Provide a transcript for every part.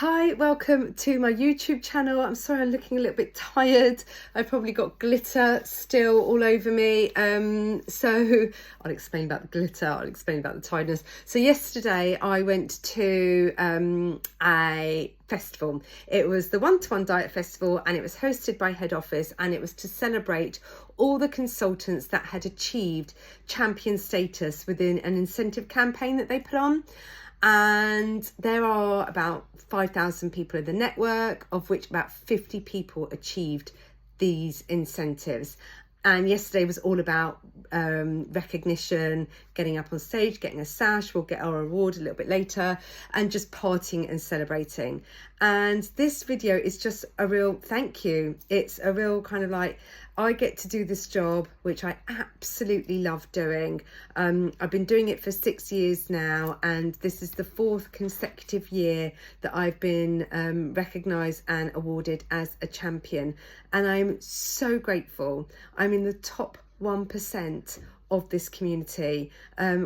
Hi, welcome to my YouTube channel. I'm sorry I'm looking a little bit tired. I've probably got glitter still all over me. So I'll explain about the glitter, I'll explain about the tiredness. So yesterday I went to a festival. It was the One-to-One Diet Festival and it was hosted by Head Office, and it was to celebrate all the consultants that had achieved champion status within an incentive campaign that they put on. And there are about 5,000 people in the network, of which about 50 people achieved these incentives. And yesterday was all about recognition, getting up on stage, getting a sash. We'll get our award a little bit later, and just partying and celebrating. And this video is just a real thank you. It's a real kind of like, I get to do this job, which I absolutely love doing. I've been doing it for 6 years now, and this is the 4th consecutive year that I've been recognised and awarded as a champion. And I'm so grateful. I'm in the top 1% of this community,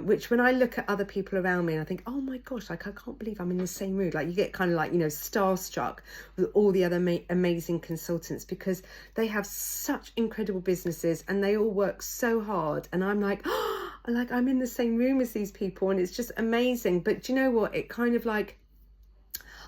which when I look at other people around me and I think, oh my gosh, like I can't believe I'm in the same mood. Like you get kind of like, you know, starstruck with all the other amazing consultants, because they have such incredible businesses and they all work so hard. And I'm like, oh, like I'm in the same room as these people, and it's just amazing. But do you know what? It kind of like,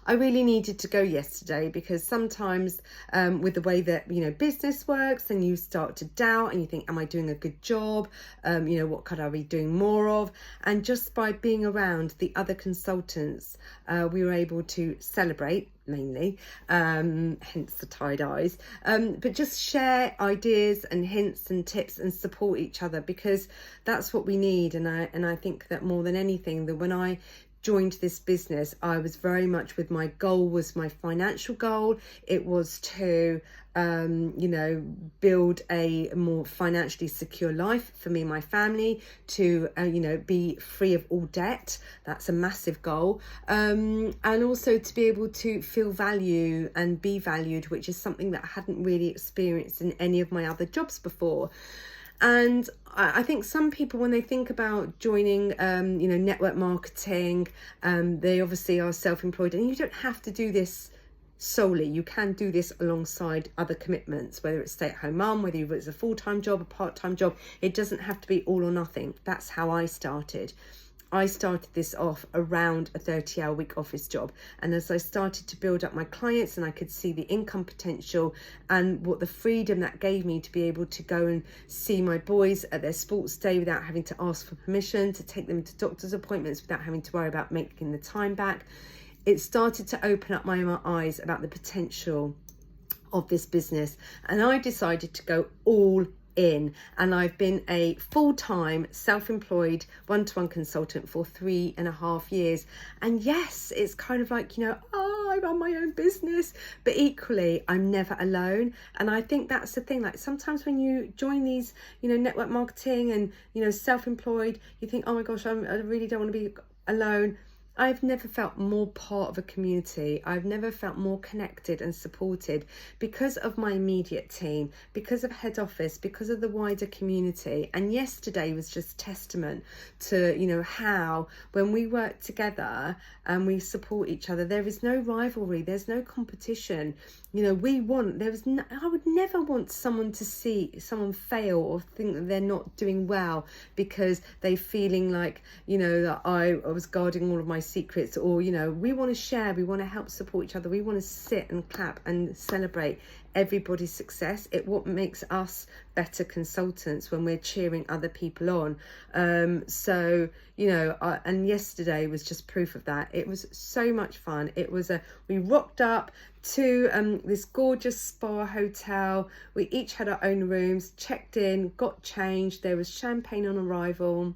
I really needed to go yesterday, because sometimes with the way that, you know, business works, then you start to doubt and you think, am I doing a good job? You know, what could I be doing more of? And just by being around the other consultants, we were able to celebrate mainly, hence the tired eyes, but just share ideas and hints and tips and support each other, because that's what we need. And I think that more than anything, that when I joined this business, I was very much with my goal was my financial goal. It was to you know, build a more financially secure life for me and my family, to you know, be free of all debt. That's a massive goal, and also to be able to feel value and be valued, which is something that I hadn't really experienced in any of my other jobs before. And I think some people, when they think about joining, you know, network marketing, they obviously are self-employed, and you don't have to do this solely. You can do this alongside other commitments, whether it's stay-at-home mum, whether it's a full-time job, a part-time job. It doesn't have to be all or nothing. That's how I started. I started this off around a 30-hour week office job, and as I started to build up my clients and I could see the income potential and what the freedom that gave me to be able to go and see my boys at their sports day without having to ask for permission, to take them to doctor's appointments without having to worry about making the time back, it started to open up my eyes about the potential of this business. And I decided to go all in, and I've been a full-time self-employed one-to-one consultant for 3.5 years. And yes, it's kind of like, you know, oh, I run my own business, but equally I'm never alone. And I think that's the thing, like sometimes when you join these, you know, network marketing and, you know, self-employed, you think, oh my gosh, I really don't want to be alone. I've never felt more part of a community. I've never felt more connected and supported, because of my immediate team, because of Head Office, because of the wider community. And yesterday was just testament to, you know, how when we work together and we support each other, there is no rivalry, there's no competition. You know, I would never want someone to see someone fail or think that they're not doing well because they're feeling like, you know, that I was guarding all of my secrets. Or, you know, we want to share, we want to help support each other, we want to sit and clap and celebrate everybody's success. What makes us better consultants when we're cheering other people on. So, you know, and yesterday was just proof of that. It was so much fun. We rocked up to this gorgeous spa hotel. We each had our own rooms, checked in, got changed. There was champagne on arrival.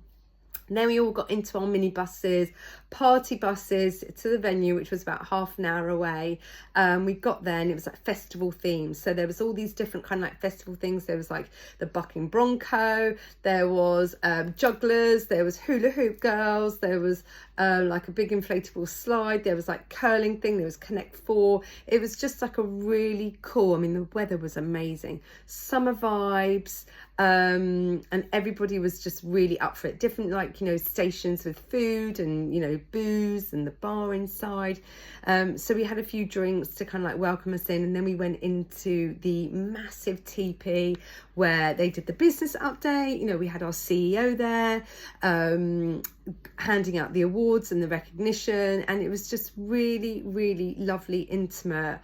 And then we all got into our mini buses, party buses, to the venue, which was about half an hour away. We got there and it was like festival themed. So there was all these different kind of like festival things. There was like the Bucking Bronco, there was jugglers, there was hula hoop girls, there was like a big inflatable slide, there was like curling thing, there was Connect 4. It was just like a really cool, I mean, the weather was amazing. Summer vibes. And everybody was just really up for it. Different, like, you know, stations with food and, you know, booze and the bar inside. So we had a few drinks to kind of like welcome us in, and then we went into the massive teepee where they did the business update. You know, we had our CEO there, handing out the awards and the recognition, and it was just really, really lovely, intimate,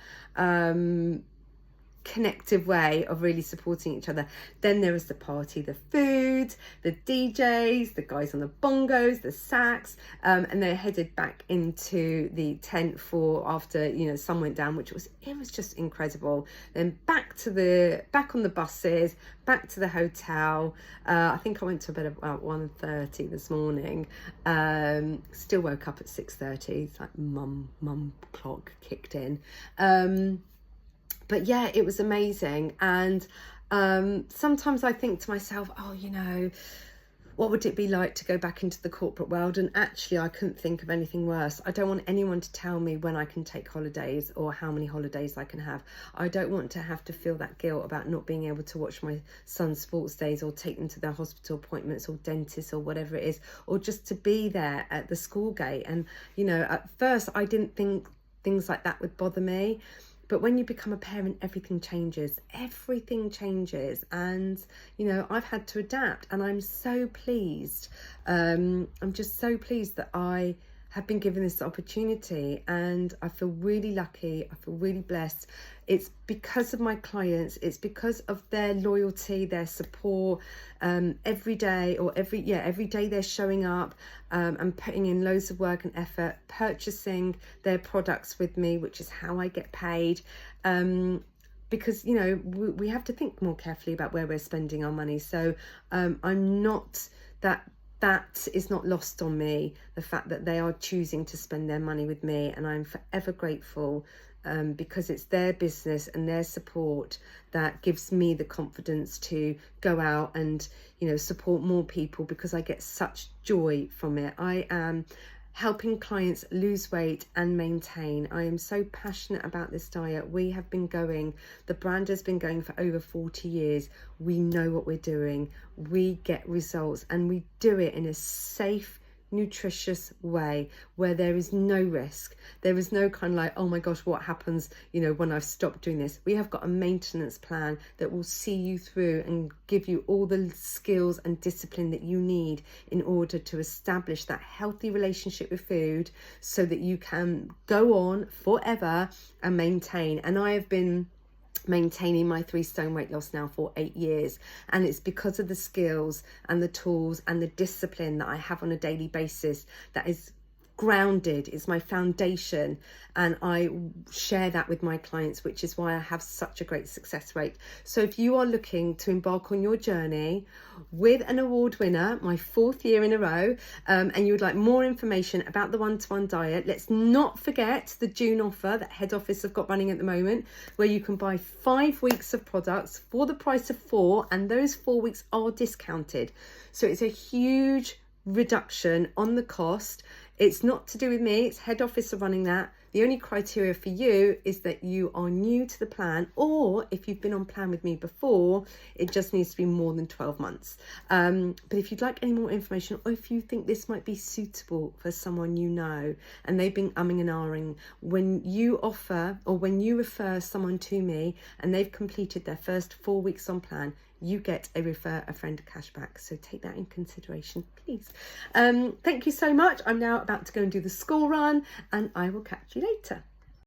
connective way of really supporting each other. Then there was the party, the food, the DJs, the guys on the bongos, the sax, and they headed back into the tent for after, you know, sun went down, it was just incredible. Then back on the buses, back to the hotel. I think I went to bed about 1:30 this morning. Still woke up at 6:30. It's like mum clock kicked in. But yeah, it was amazing. And sometimes I think to myself, oh, you know, what would it be like to go back into the corporate world? And actually, I couldn't think of anything worse. I don't want anyone to tell me when I can take holidays or how many holidays I can have. I don't want to have to feel that guilt about not being able to watch my son's sports days or take them to their hospital appointments or dentists or whatever it is, or just to be there at the school gate. And, you know, at first I didn't think things like that would bother me. But when you become a parent, everything changes. And, you know, I've had to adapt, and I'm so pleased. I'm just so pleased that I have been given this opportunity, and I feel really lucky. I feel really blessed. It's because of my clients. It's because of their loyalty, their support, every day they're showing up and putting in loads of work and effort, purchasing their products with me, which is how I get paid. Because, you know, we have to think more carefully about where we're spending our money. So I'm not that is not lost on me, the fact that they are choosing to spend their money with me, and I'm forever grateful, because it's their business and their support that gives me the confidence to go out and, you know, support more people, because I get such joy from it. I am helping clients lose weight and maintain. I am so passionate about this diet. The brand has been going for over 40 years. We know what we're doing. We get results, and we do it in a safe, nutritious way where there is no risk. There is no kind of like, oh my gosh, what happens, you know, when I've stopped doing this? We have got a maintenance plan that will see you through and give you all the skills and discipline that you need in order to establish that healthy relationship with food, so that you can go on forever and maintain. And I have been maintaining my 3 stone weight loss now for 8 years, and it's because of the skills and the tools and the discipline that I have on a daily basis that is grounded. It's my foundation, and I share that with my clients, which is why I have such a great success rate. So if you are looking to embark on your journey with an award winner, my 4th year in a row, and you would like more information about the one-to-one diet, let's not forget the June offer that head office have got running at the moment, where you can buy 5 weeks of products for the price of 4, and those 4 weeks are discounted. So it's a huge reduction on the cost. It's not to do with me, it's head office are running that. The only criteria for you is that you are new to the plan, or if you've been on plan with me before, it just needs to be more than 12 months. But if you'd like any more information, or if you think this might be suitable for someone you know and they've been umming and ahhing, when you offer or when you refer someone to me and they've completed their first 4 weeks on plan, you get a refer a friend cashback. So take that in consideration, please. Thank you so much. I'm now about to go and do the school run, and I will catch you later.